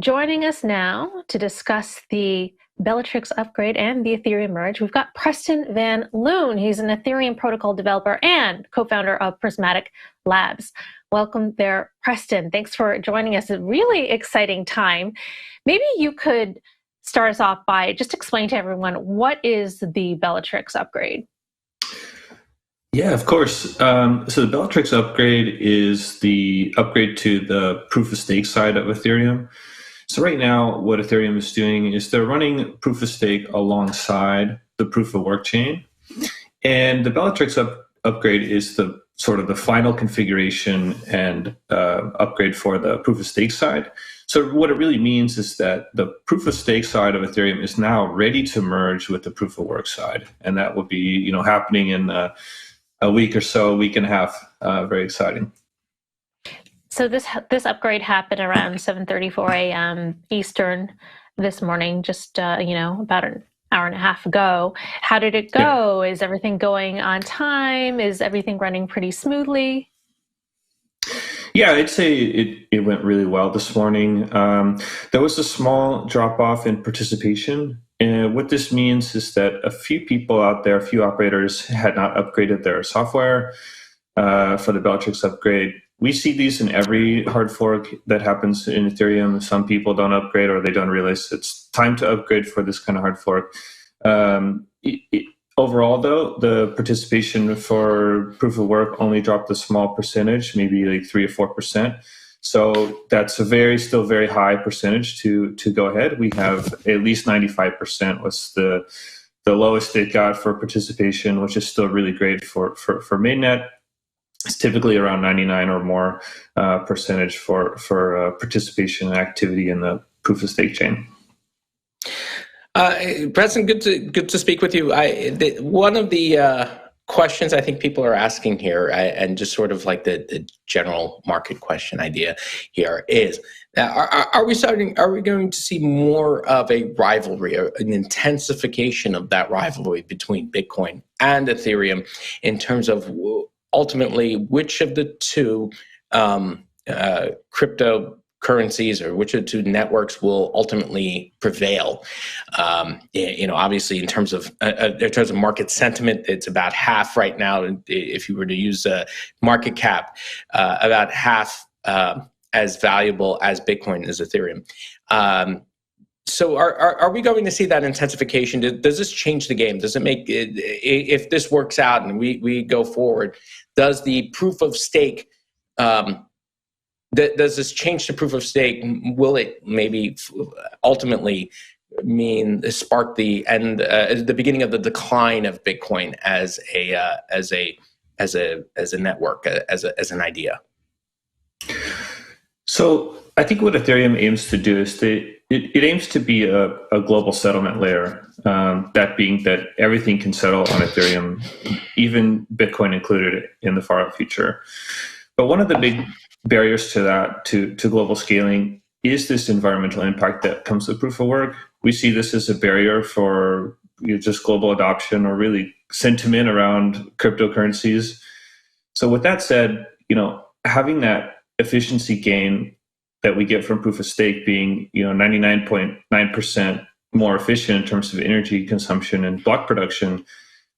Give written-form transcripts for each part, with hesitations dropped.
joining us now to discuss the Bellatrix upgrade and the Ethereum merge, we've got Preston Van Loon. He's an Ethereum protocol developer and co-founder of Prysmatic Labs. Welcome there, Preston. Thanks for joining us. A really exciting time. Maybe you could start us off by just explain to everyone, what is the Bellatrix upgrade? Yeah, of course. So the Bellatrix upgrade is the upgrade to the proof of stake side of Ethereum. So right now, what Ethereum is doing is they're running proof of stake alongside the proof of work chain. And the Bellatrix upgrade is the sort of the final configuration and upgrade for the proof of stake side. So what it really means is that the proof of stake side of Ethereum is now ready to merge with the proof of work side. And that will be, happening in a week or so, a week and a half. Very exciting. So this upgrade happened around 7:34 a.m. Eastern this morning, just about an hour and a half ago. How did it go? Yeah. Is everything going on time? Is everything running pretty smoothly? Yeah, I'd say it went really well this morning. There was a small drop off in participation. And what this means is that a few people out there, a few operators had not upgraded their software for the Bellatrix upgrade. We see these in every hard fork that happens in Ethereum. Some people don't upgrade or they don't realize it's time to upgrade for this kind of hard fork. Overall, though, the participation for proof of work only dropped a small percentage, maybe like 3 or 4%. So that's still very high percentage to go ahead. We have at least 95% was the lowest it got for participation, which is still really great for mainnet. It's typically around 99 or more percentage for participation and activity in the proof of stake chain. Preston, good to speak with you. One of the questions I think people are asking here, and just sort of like the general market question idea here is, are we going to see more of a rivalry, or an intensification of that rivalry between Bitcoin and Ethereum in terms of ultimately which of the two cryptocurrencies or which of the two networks will ultimately prevail? Obviously in terms of market sentiment, it's about half right now. If you were to use a market cap, about half as valuable as Bitcoin is Ethereum. So are we going to see that intensification? Does this change the game? Does it make it, if this works out and we go forward, does the proof of stake, does this change to proof of stake? Will it maybe ultimately spark the end, the beginning of the decline of Bitcoin as a network, as an idea? So I think what Ethereum aims to do is it aims to be a global settlement layer. That being that everything can settle on Ethereum, even Bitcoin included in the far out future. But one of the big barriers to that, to global scaling, is this environmental impact that comes with proof of work. We see this as a barrier for just global adoption or really sentiment around cryptocurrencies. So with that said, having that efficiency gain that we get from proof of stake being 99.9% more efficient in terms of energy consumption and block production,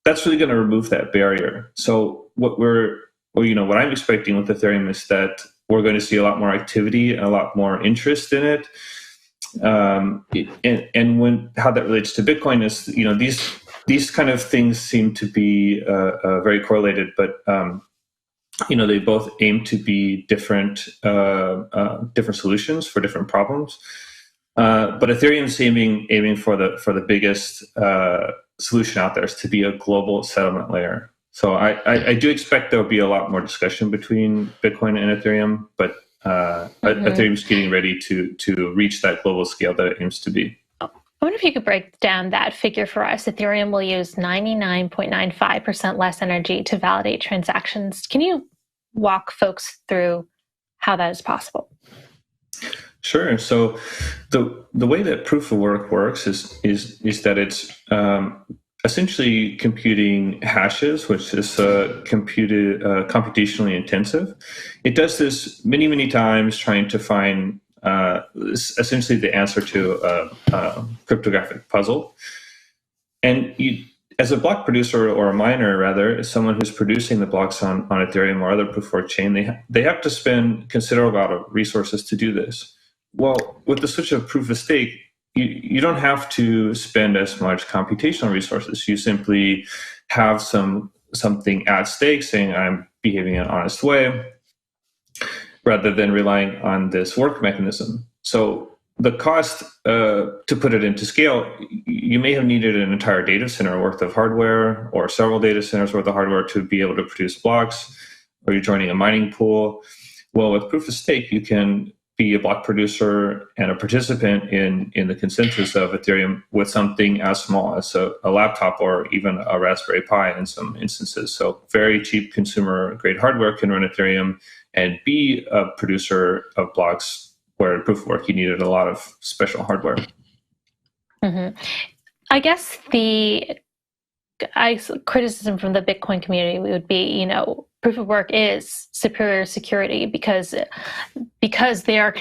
that's really going to remove that barrier. So what I'm expecting with Ethereum is that we're going to see a lot more activity and a lot more interest in it. And how that relates to Bitcoin is, these kind of things seem to be very correlated, but they both aim to be different solutions for different problems. But Ethereum's aiming for the biggest solution out there is to be a global settlement layer. So I do expect there'll be a lot more discussion between Bitcoin and Ethereum, but Ethereum's getting ready to reach that global scale that it aims to be. I wonder if you could break down that figure for us. Ethereum will use 99.95% less energy to validate transactions. Can you walk folks through how that is possible? Sure. So the way that proof of work works is that it's essentially computing hashes, which is computationally intensive. It does this many times, trying to find essentially the answer to a cryptographic puzzle. And as a block producer, or a miner rather, someone who's producing the blocks on Ethereum or other proof of work chain, they have to spend considerable amount of resources to do this. Well, with the switch of proof of stake, you don't have to spend as much computational resources. You simply have something at stake saying I'm behaving in an honest way, rather than relying on this work mechanism. So the cost, to put it into scale, you may have needed an entire data center worth of hardware or several data centers worth of hardware to be able to produce blocks, or you're joining a mining pool. Well, with proof of stake, you can be a block producer and a participant in the consensus of Ethereum with something as small as a laptop or even a Raspberry Pi in some instances. So very cheap consumer grade hardware can run Ethereum and be a producer of blocks, where in proof of work you needed a lot of special hardware. Mm-hmm. I guess the criticism from the Bitcoin community would be, proof of work is superior security because they are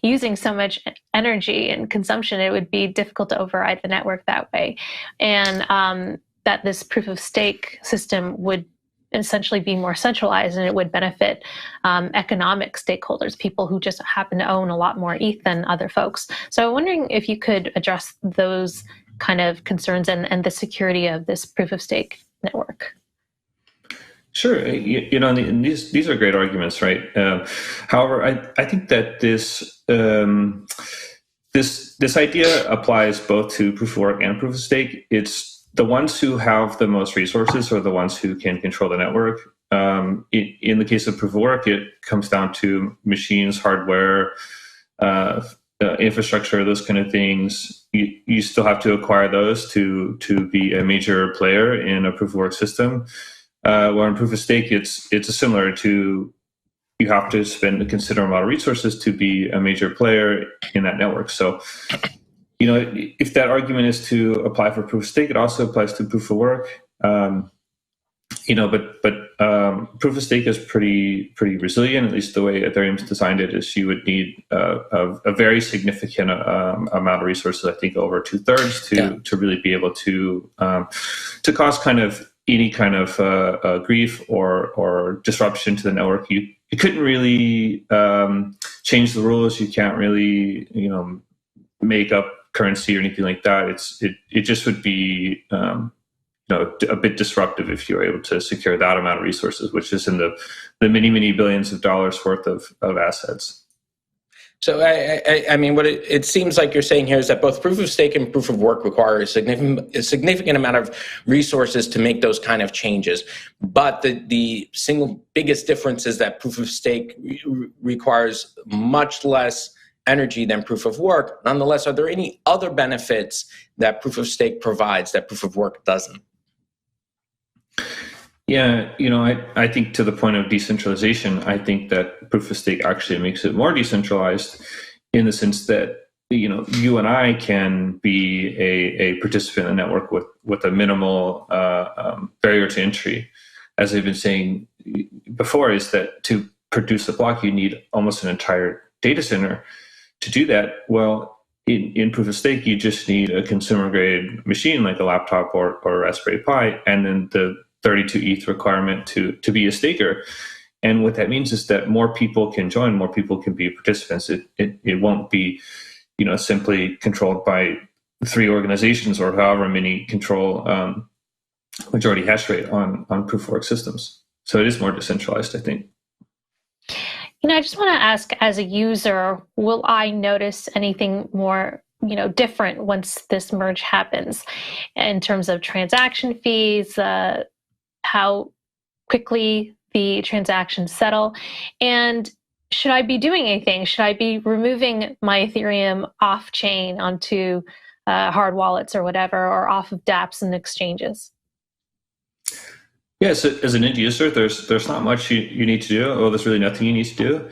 using so much energy and consumption. It would be difficult to override the network that way, and that this proof of stake system would essentially be more centralized, and it would benefit economic stakeholders, people who just happen to own a lot more ETH than other folks. So I'm wondering if you could address those kind of concerns and the security of this proof of stake network. Sure, and these are great arguments, right? However, I think that this idea applies both to proof of work and proof of stake. It's the ones who have the most resources are the ones who can control the network. In the case of proof of work, it comes down to machines, hardware, infrastructure, those kind of things. You still have to acquire those to be a major player in a proof of work system. Where in proof of stake, it's similar to, you have to spend a considerable amount of resources to be a major player in that network. So, if that argument is to apply for proof of stake, it also applies to proof of work. But proof of stake is pretty resilient. At least the way Ethereum's designed it is, you would need a very significant amount of resources. I think over 2/3 to really be able to cause kind of any kind of grief or disruption to the network. You couldn't really change the rules. You can't really make up currency or anything like that. It just would be a bit disruptive if you were able to secure that amount of resources, which is in the many billions of dollars worth of assets. So, I mean, what it seems like you're saying here is that both proof of stake and proof of work require a significant amount of resources to make those kind of changes. But the single biggest difference is that proof of stake requires much less energy than proof of work. Nonetheless, are there any other benefits that proof of stake provides that proof of work doesn't? Yeah, I think to the point of decentralization, I think that proof of stake actually makes it more decentralized, in the sense that you and I can be a participant in the network with a minimal barrier to entry. As I've been saying before, is that to produce a block, you need almost an entire data center. To do that, well, in proof of stake, you just need a consumer grade machine like a laptop or a Raspberry Pi, and then the 32 ETH requirement to be a staker. And what that means is that more people can join, more people can be participants. It won't be, simply controlled by 3 organizations or however many control majority hash rate on proof of work systems. So it is more decentralized, I think. I just want to ask, as a user, will I notice anything more different once this merge happens, in terms of transaction fees, how quickly the transactions settle, and should I be doing anything? Should I be removing my Ethereum off chain onto hard wallets or whatever, or off of dApps and exchanges? Yeah, so as an end user, there's not much you need to do. Well, there's really nothing you need to do.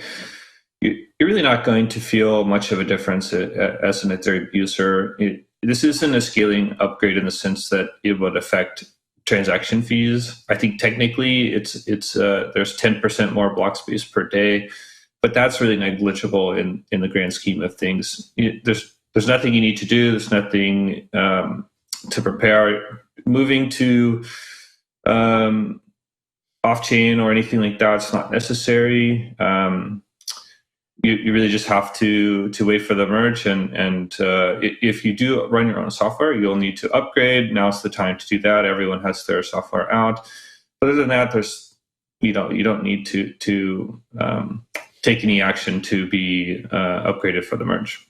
You're really not going to feel much of a difference as an Ethereum user. This isn't a scaling upgrade in the sense that it would affect transaction fees. I think technically it's there's 10% more block space per day, but that's really negligible in the grand scheme of things. There's nothing you need to do. There's nothing to prepare. Moving to off-chain or anything like that, it's not necessary. You really just have to wait for the merge, and if you do run your own software, you'll need to upgrade. Now's the time to do that. Everyone has their software out. But other than that, you don't need to take any action to be upgraded for the merge.